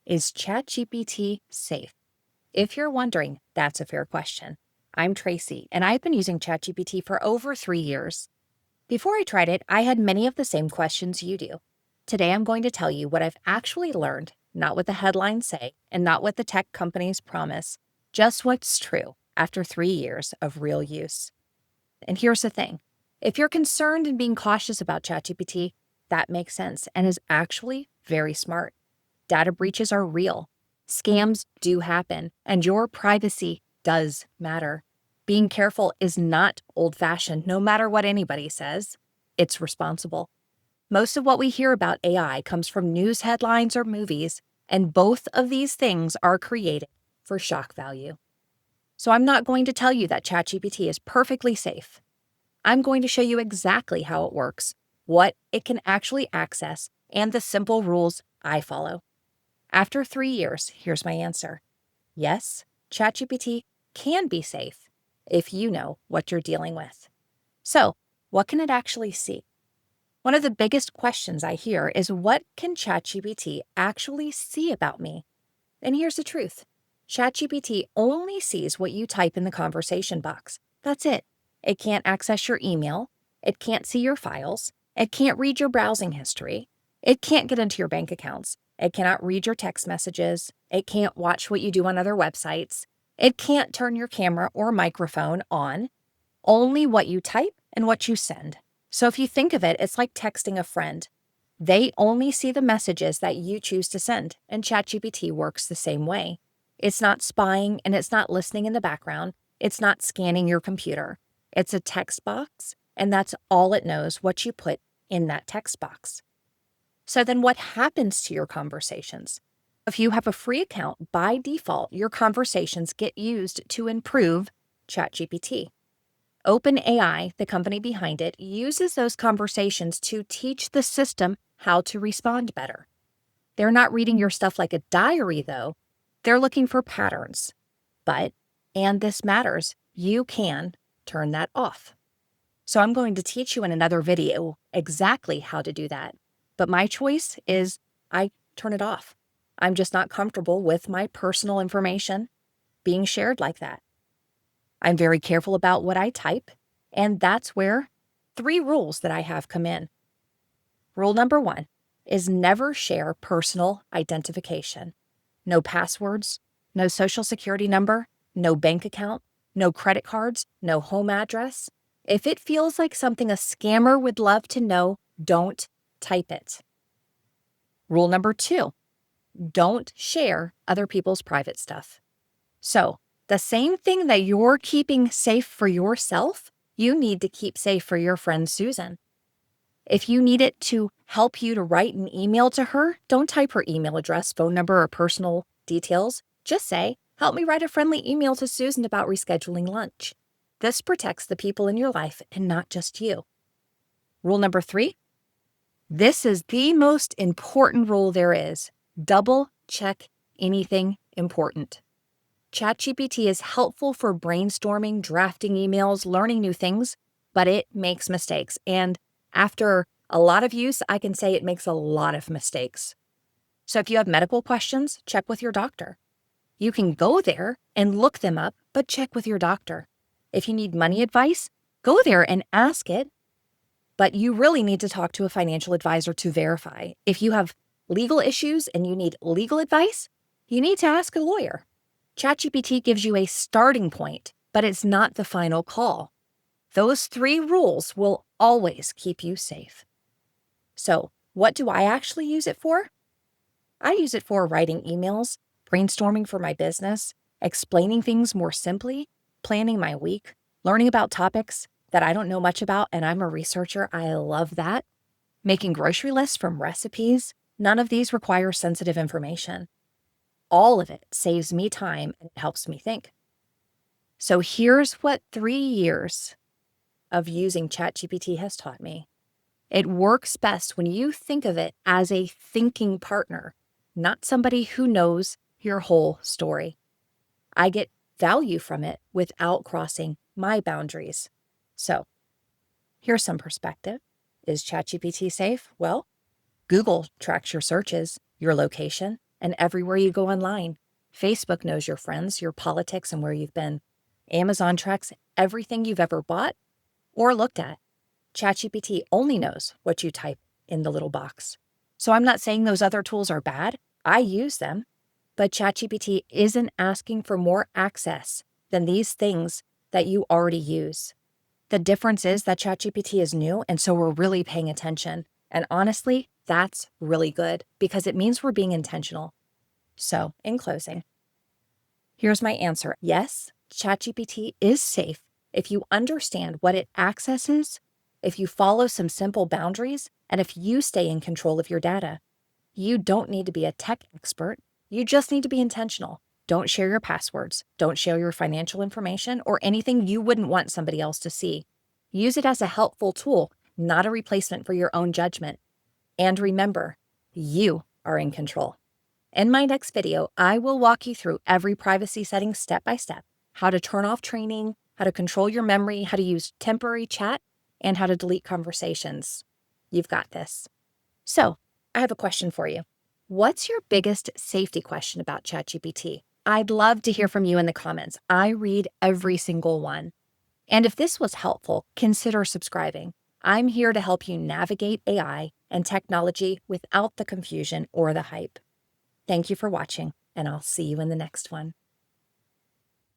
Is ChatGPT safe? If you're wondering, that's a fair question. I'm Tracy, and I've been using ChatGPT for over 3 years. Before I tried it, I had many of the same questions you do. Today, I'm going to tell you what I've actually learned, not what the headlines say, and not what the tech companies promise, just what's true after 3 years of real use. And here's the thing. If you're concerned and being cautious about ChatGPT, that makes sense and is actually very smart. Data breaches are real. Scams do happen, and your privacy does matter. Being careful is not old-fashioned, no matter what anybody says. It's responsible. Most of what we hear about AI comes from news headlines or movies, and both of these things are created for shock value. So I'm not going to tell you that ChatGPT is perfectly safe. I'm going to show you exactly how it works, what it can actually access, and the simple rules I follow. After 3 years, here's my answer. Yes, ChatGPT can be safe if you know what you're dealing with. So, what can it actually see? One of the biggest questions I hear is, what can ChatGPT actually see about me? And here's the truth. ChatGPT only sees what you type in the conversation box. That's it. It can't access your email. It can't see your files. It can't read your browsing history. It can't get into your bank accounts. It cannot read your text messages. It can't watch what you do on other websites. It can't turn your camera or microphone on. Only what you type and what you send. So if you think of it, it's like texting a friend. They only see the messages that you choose to send, and ChatGPT works the same way. It's not spying and it's not listening in the background. It's not scanning your computer. It's a text box, and that's all it knows, what you put in that text box. So then what happens to your conversations? If you have a free account, by default, your conversations get used to improve ChatGPT. OpenAI, the company behind it, uses those conversations to teach the system how to respond better. They're not reading your stuff like a diary, though. They're looking for patterns. But, and this matters, you can turn that off. So I'm going to teach you in another video exactly how to do that. But my choice is I turn it off. I'm just not comfortable with my personal information being shared like that. I'm very careful about what I type, and that's where 3 rules that I have come in. Rule number 1 is never share personal identification. No passwords, no social security number, no bank account, no credit cards, no home address. If it feels like something a scammer would love to know, don't type it. Rule number 2, don't share other people's private stuff. So, the same thing that you're keeping safe for yourself, you need to keep safe for your friend Susan. If you need it to help you to write an email to her, don't type her email address, phone number, or personal details. Just say, help me write a friendly email to Susan about rescheduling lunch. This protects the people in your life and not just you. Rule number 3, this is the most important rule there is. Double check anything important. ChatGPT is helpful for brainstorming, drafting emails, learning new things, but it makes mistakes. And after a lot of use, I can say it makes a lot of mistakes. So if you have medical questions, check with your doctor. You can go there and look them up, but check with your doctor. If you need money advice, go there and ask it, but you really need to talk to a financial advisor to verify. If you have legal issues and you need legal advice, you need to ask a lawyer. ChatGPT gives you a starting point, but it's not the final call. Those 3 rules will always keep you safe. So, what do I actually use it for? I use it for writing emails, brainstorming for my business, explaining things more simply, planning my week, learning about topics that I don't know much about, and I'm a researcher. I love that. Making grocery lists from recipes. None of these require sensitive information. All of it saves me time and helps me think. So here's what 3 years of using ChatGPT has taught me. It works best when you think of it as a thinking partner, not somebody who knows your whole story. I get value from it without crossing my boundaries. So here's some perspective. Is ChatGPT safe? Well, Google tracks your searches, your location, and everywhere you go online. Facebook knows your friends, your politics, and where you've been. Amazon tracks everything you've ever bought or looked at. ChatGPT only knows what you type in the little box. So I'm not saying those other tools are bad. I use them. But ChatGPT isn't asking for more access than these things that you already use. The difference is that ChatGPT is new, and so we're really paying attention. And honestly, that's really good because it means we're being intentional. So, in closing, here's my answer. Yes, ChatGPT is safe if you understand what it accesses, if you follow some simple boundaries, and if you stay in control of your data. You don't need to be a tech expert. You just need to be intentional. Don't share your passwords. Don't share your financial information or anything you wouldn't want somebody else to see. Use it as a helpful tool, not a replacement for your own judgment. And remember, you are in control. In my next video, I will walk you through every privacy setting step by step, how to turn off training, how to control your memory, how to use temporary chat, and how to delete conversations. You've got this. So, I have a question for you. What's your biggest safety question about ChatGPT? I'd love to hear from you in the comments. I read every single one. And if this was helpful, consider subscribing. I'm here to help you navigate AI and technology without the confusion or the hype. Thank you for watching, and I'll see you in the next one.